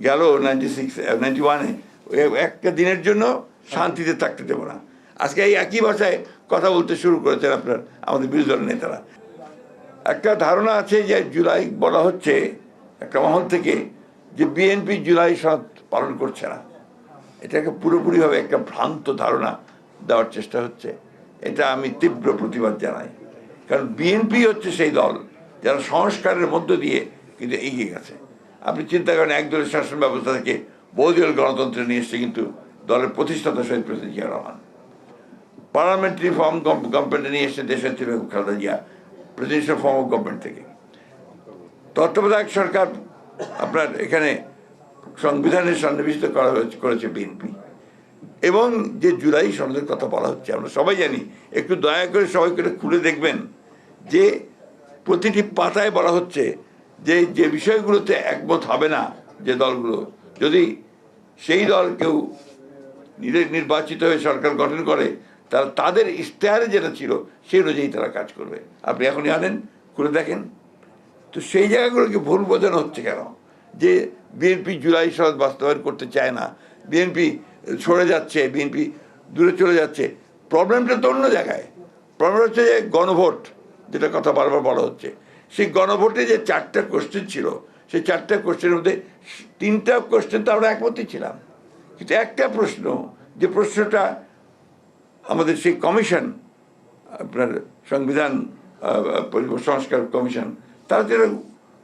গেল 91-এ একটা দিনের জন্য শান্তিতে থাকতে দেবো না। আজকে এই একই ভাষায় কথা বলতে শুরু করেছেন আপনার আমাদের বিরোধী দলের নেতারা। একটা ধারণা আছে যে জুলাই বলা হচ্ছে একটা মহল থেকে যে বিএনপি জুলাই সনদ পালন করছে না। এটাকে পুরোপুরিভাবে একটা ভ্রান্ত ধারণা দেওয়ার চেষ্টা হচ্ছে। এটা আমি তীব্র প্রতিবাদ জানাই, কারণ বিএনপি হচ্ছে সেই দল যারা সংস্কারের মধ্য দিয়ে কিন্তু এগিয়ে গেছে। আপনি চিন্তা করেন, এক দলের শাসন ব্যবস্থা থেকে বহুদলীয় গণতন্ত্রে নিয়ে এসছে কিন্তু দলের প্রতিষ্ঠাতা শহীদ president Zia Rahman. Parliamentary form গভর্নমেন্টে নিয়ে এসছে দেশনেত্রী Begum Khaleda Zia presidential form of government থেকে। তত্ত্বাবধায়ক সরকার আপনার এখানে সংবিধানের সন্নিবেশিত করেছে বিএনপি। এবং যে জুলাই সনদের কথা বলা হচ্ছে আমরা সবাই জানি, একটু দয়া করে সবাই করে খুলে দেখবেন যে প্রতিটি পাতায় বলা হচ্ছে যে যে বিষয়গুলোতে একমত হবে না যে দলগুলো, যদি সেই দল কেউ নির্বাচিত হয়ে সরকার গঠন করে তারা তাদের ইশতেহারে যেটা ছিল সেই অনুযায়ী তারা কাজ করবে। আপনি এখনই আনেন, খুলে দেখেন। তো সেই জায়গাগুলোকে ভুল বোঝানো হচ্ছে কেন যে বিএনপি জুলাই সনদ বাস্তবায়ন করতে চায় না, বিএনপি সরে যাচ্ছে, বিএনপি দূরে চলে যাচ্ছে। প্রবলেমটা তো অন্য জায়গায়। প্রবলেম হচ্ছে যে গণভোট, যেটা কথা বারবার বলা হচ্ছে, সেই গণভোটে যে 4টা কোশ্চেন ছিল, সেই 4টা কোশ্চেনের মধ্যে 3টা কোশ্চেন তো আমরা একমতই ছিলাম, কিন্তু একটা প্রশ্ন, যে প্রশ্নটা আমাদের সেই কমিশন, আপনার সংবিধান সংস্কার কমিশন, তারা যেন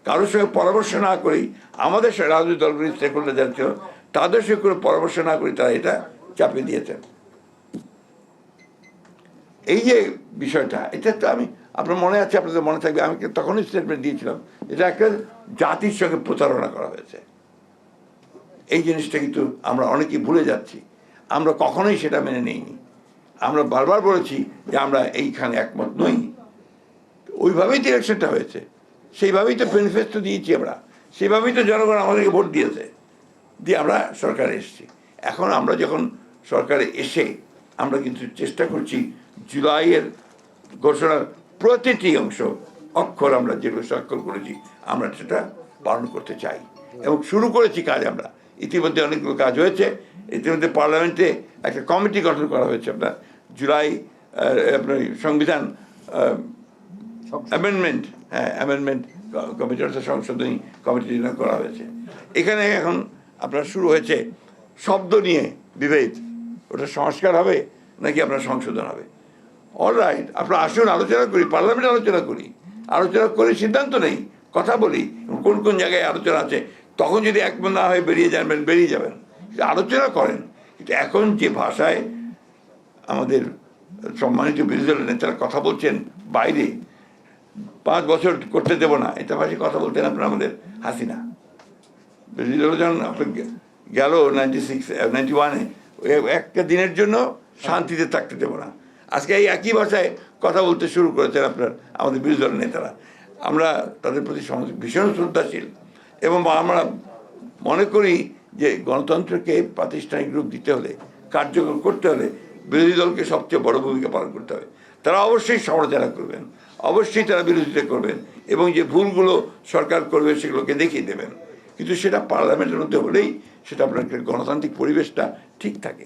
কারোর সঙ্গে পরামর্শ না করেই, আমাদের রাজনৈতিক দলগুলি স্টেক হোল্ডার যারা ছিল তাদের সঙ্গে করে পরামর্শ না করে তারা এটা চাপিয়ে দিয়েছেন। এই যে বিষয়টা, এটা তো আমি, আপনার মনে আছে, আপনাদের মনে থাকবে, আমি তখনই স্টেটমেন্ট দিয়েছিলাম, এটা একটা জাতির সঙ্গে প্রতারণা করা হয়েছে। এই জিনিসটা কিন্তু আমরা অনেকেই ভুলে যাচ্ছি, আমরা কখনোই সেটা মেনে নিইনি। আমরা বারবার বলেছি যে আমরা এইখানে একমত নই। ওইভাবেই তো ইলেকশনটা হয়েছে, সেইভাবেই তো ম্যানিফেস্টো দিয়েছি আমরা, সেইভাবেই তো জনগণ আমাদেরকে ভোট দিয়েছে, দিয়ে আমরা সরকারে এসেছি। এখন আমরা যখন সরকারে এসে আমরা কিন্তু চেষ্টা করছি জুলাইয়ের ঘোষণার প্রতিটি অংশ, অক্ষর আমরা যেগুলো স্বাক্ষর করেছি আমরা সেটা পালন করতে চাই এবং শুরু করেছি কাজ। আমরা ইতিমধ্যে অনেকগুলো কাজ হয়েছে। ইতিমধ্যে পার্লামেন্টে একটা কমিটি গঠন করা হয়েছে, আপনার জুলাই আপনার সংবিধান অ্যামেন্ডমেন্ট, অ্যামেন্ডমেন্ট কমিটি, অর্থাৎ সংশোধনী কমিটি করা হয়েছে। এখানে এখন আপনার শুরু হয়েছে শব্দ নিয়ে বিভেদ, ওটা সংস্কার হবে নাকি আপনার সংশোধন হবে। অলরাইট, আপনার আসুন আলোচনা করি, পার্লামেন্টে আলোচনা করি, আলোচনা করে সিদ্ধান্ত নেই, কথা বলি কোন কোন জায়গায় আলোচনা আছে। তখন যদি একমত না হয়ে বেরিয়ে যাবেন, আলোচনা করেন। কিন্তু এখন যে ভাষায় আমাদের সম্মানিত বিরোধী দলের নেতারা কথা বলছেন বাইরে, 5 বছর করতে দেব না, এটা ভাষায় কথা বলতেন আপনার আমাদের হাসিনা। বিরোধী দল যখন আপনার গেল 91-এ একটা দিনের জন্য শান্তিতে থাকতে দেবো না। আজকে এই একই ভাষায় কথা বলতে শুরু করেছেন আপনার আমাদের বিরোধী দলের নেতারা। আমরা তাদের প্রতি ভীষণ শ্রদ্ধাশীল এবং আমরা মনে করি যে গণতন্ত্রকে প্রাতিষ্ঠানিক রূপ দিতে হলে, কার্যকর করতে হলে বিরোধী দলকে সবচেয়ে বড় ভূমিকা পালন করতে হবে। তারা অবশ্যই সমালোচনা করবেন, অবশ্যই তারা বিরোধিতা করবেন এবং যে ভুলগুলো সরকার করবে সেগুলোকে দেখিয়ে দেবেন, কিন্তু সেটা পার্লামেন্টের মধ্যে হলেই সেটা আপনার গণতান্ত্রিক পরিবেশটা ঠিক থাকে।